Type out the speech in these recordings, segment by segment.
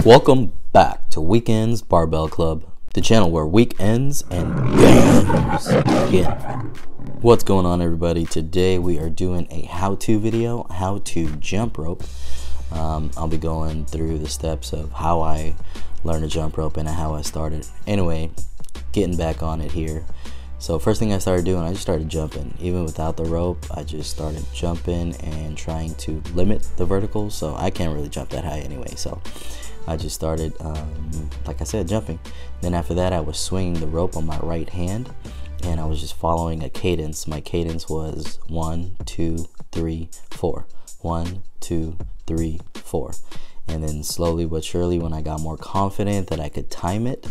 Welcome back to Weak Endz Barbell Club, the channel where weak ends and bams begin. What's going on, everybody? Today we are doing a how-to video, how to jump rope. I'll be going through the steps of how I learned to jump rope and how I started. Anyway, getting back on it here. So first thing I started doing, I just started jumping. Even without the rope, I just started jumping and trying to limit the vertical. So I can't really jump that high anyway. So I just started, like I said, jumping. Then after that, I was swinging the rope on my right hand, and I was just following a cadence. My cadence was 1, 2, 3, 4. 1, 2, 3, 4. And then slowly but surely, when I got more confident that I could time it,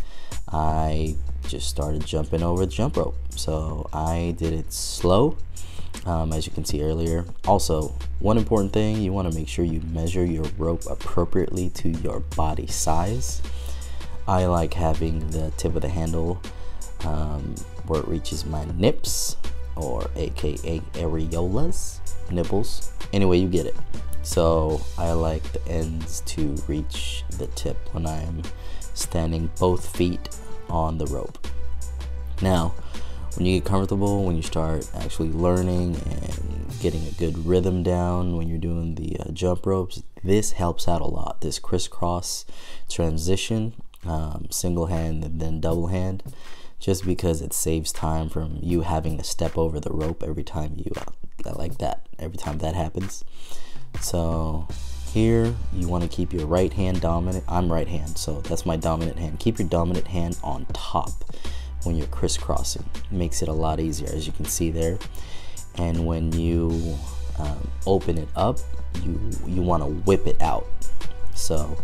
I just started jumping over the jump rope. So I did it slow, as you can see earlier. Also, one important thing, you want to make sure you measure your rope appropriately to your body size. I like having the tip of the handle where it reaches my nips, or aka areolas, nipples. Anyway, you get it. So I like the ends to reach the tip when I'm standing both feet on the rope. Now, when you get comfortable, when you start actually learning and getting a good rhythm down when you're doing the jump ropes, this helps out a lot. This crisscross transition, single hand and then double hand, just because it saves time from you having to step over the rope every time you every time that happens. So here you want to keep your right hand dominant. I'm right hand, so that's my dominant hand. Keep your dominant hand on top when you're crisscrossing. It makes it a lot easier, as you can see there. And when you open it up, you want to whip it out. So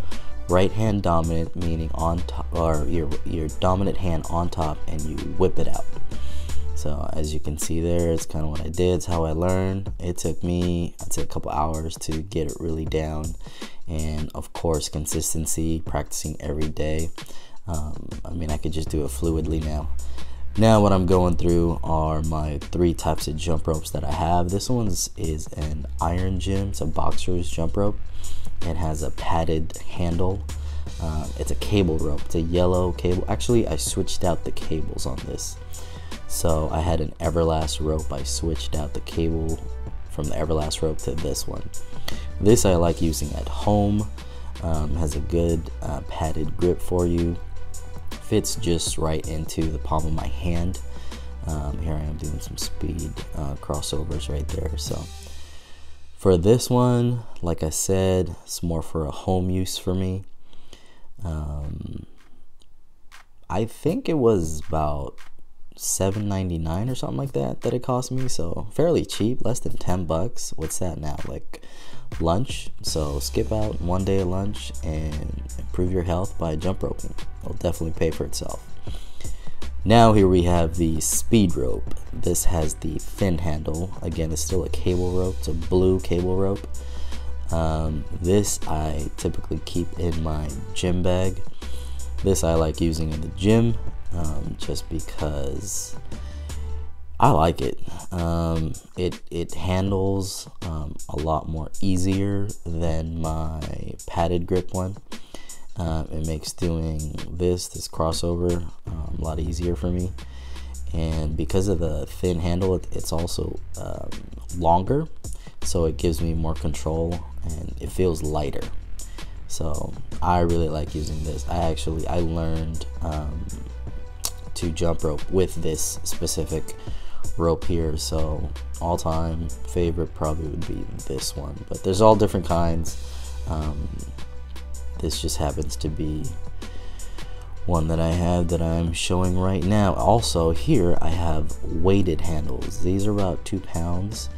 right hand dominant, meaning on top, or your dominant hand on top, and you whip it out. So as you can see there, it's kind of what I did. It's how I learned. It took me, I'd say, a couple hours to get it really down. And of course, consistency, practicing every day. I mean, I could just do it fluidly now. Now what I'm going through are my 3 types of jump ropes that I have. This one is an iron gym. It's a boxer's jump rope. It has a padded handle. It's a cable rope. It's a yellow cable. Actually, I switched out the cables on this. So I had an Everlast rope. I switched out the cable from the Everlast rope to this one. This I like using at home. Has a good padded grip for you. Fits just right into the palm of my hand. Here I am doing some speed crossovers right there. So for this one, like I said, it's more for a home use for me. I think it was about $7.99 or something like that it cost me, so fairly cheap, less than 10 bucks. What's that now, like lunch? So skip out one day of lunch and improve your health by jump roping. It'll definitely pay for itself. Now here we have the speed rope. This has the thin handle. Again, it's still a cable rope. It's a blue cable rope. This I typically keep in my gym bag. This I like using in the gym, just because I like it. It handles a lot more easier than my padded grip one. It makes doing this crossover a lot easier for me. And because of the thin handle, it's also longer, so it gives me more control and it feels lighter. So I really like using this. I learned to jump rope with this specific rope here, so all-time favorite probably would be this one, but there's all different kinds. This just happens to be one that I have that I'm showing right now. Also here I have weighted handles. These are about 2 pounds.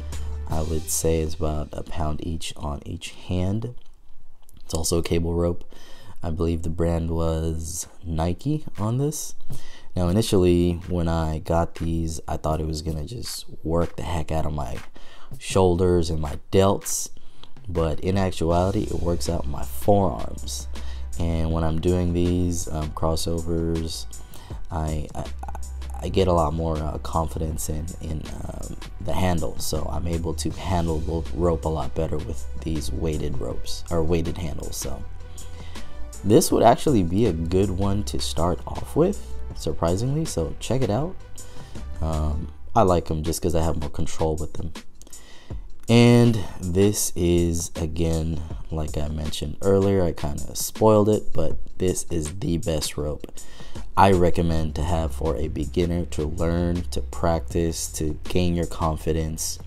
I would say it's about a pound each on each hand. It's also a cable rope. I believe the brand was Nike on this. Now initially when I got these, I thought it was gonna just work the heck out of my shoulders and my delts, but in actuality it works out my forearms. And when I'm doing these crossovers, I get a lot more confidence in the handle, so I'm able to handle the rope a lot better with these weighted ropes or weighted handles. So this would actually be a good one to start off with, surprisingly, so check it out. I like them just because I have more control with them. And this is, again, like I mentioned earlier, I kind of spoiled it, but this is the best rope I recommend to have for a beginner to learn, to practice, to gain your confidence.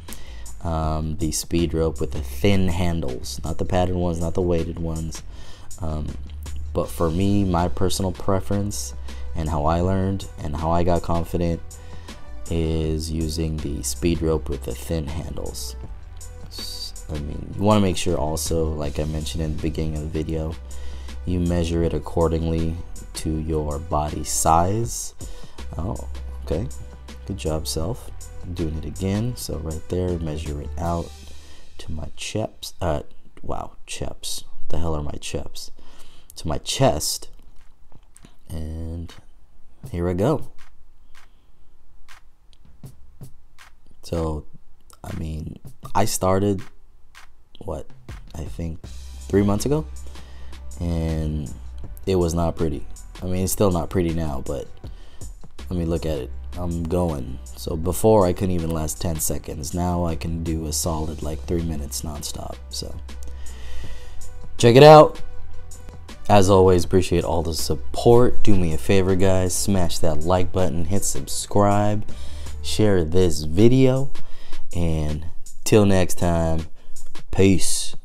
The speed rope with the thin handles, not the padded ones, not the weighted ones. But for me, my personal preference and how I learned and how I got confident is using the speed rope with the thin handles. I mean, you want to make sure also, like I mentioned in the beginning of the video, you measure it accordingly to your body size. Oh, okay. Good job, self. I'm doing it again. So right there, measure it out to my cheps. Wow, cheps. The hell are my cheps? To my chest. And here I go. So, I mean, I started, I think 3 months ago, and it was not pretty. I mean, it's still not pretty now, but I mean, look at it. I'm going. So before I couldn't even last 10 seconds. Now I can do a solid like 3 minutes nonstop. So check it out. As always, appreciate all the support. Do me a favor, guys, smash that like button, hit subscribe, share this video, and till next time, peace.